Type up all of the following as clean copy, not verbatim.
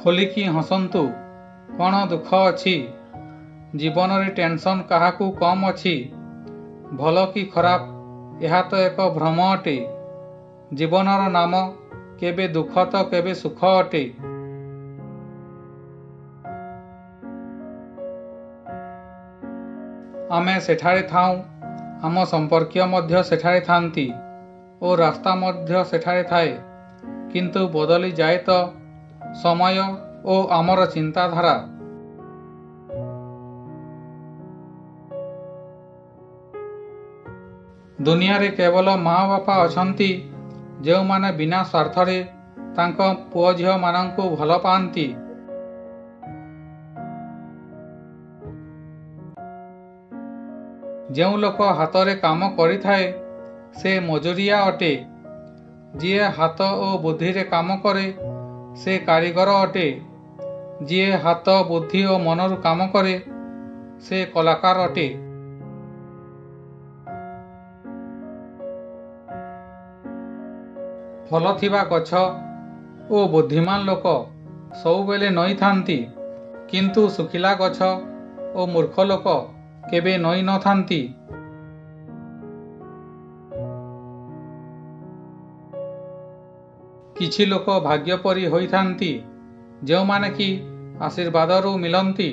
खोलिकी हसंतु कौन दुख अच्छी जीवन रे टेंशन काहाकू कम अच्छी भल कि खराब यह तो एक भ्रम अटे जीवनर नाम केबे दुख तो केबे सुख अटे। आमे सेठारे थाऊ आम संपर्कीय मध्य सेठारे थांती और रास्ता मध्य सेठारे थाए किंतु बदली जाए तो समय और आमर चिंताधारा। दुनिया रे केवल माँ बापा अछंती जो माने बिना स्वार्थरे तांको पुओ झियो मानंकु भल पांती। जो लोक हाथ काम करि थाए से मजुरिया अटे जीए हाथ और बुद्धि रे काम करे से कारीगर अटे जीए हाथ बुद्धि और मनरु काम करे से कलाकार अटे। फल थिबा गछ ओ बुद्धिमान लोक सबुबेले नई थांती किंतु सुखिला गछ ओ मूर्ख लोक केबे नई न थांती। किछि लोक भाग्य परी होई थांती जो माने कि आशीर्वादरू मिलंती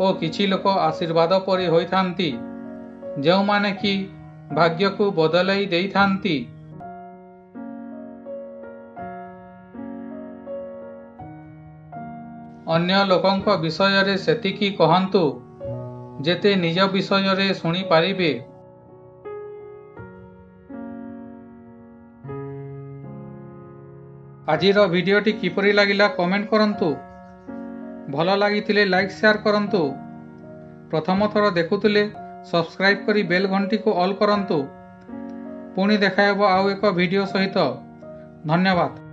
ओ किछि लोक आशीर्वाद परी होई थांती जो माने कि भाग्य को बदलाई देई थांती। अन्य लोकंक विषय रे सेतिकी कहंतु जेते निज विषय रे सुनी पारिबे। आजिर भिडियोटी किपरि लागिला कमेंट करंतु भल लागिथिले लाइक शेयर करंतु प्रथम थर देखुथिले सब्सक्राइब करी बेल घंटी को ऑल करंतु पुणी देखायब आउ एक वीडियो सहित। धन्यवाद।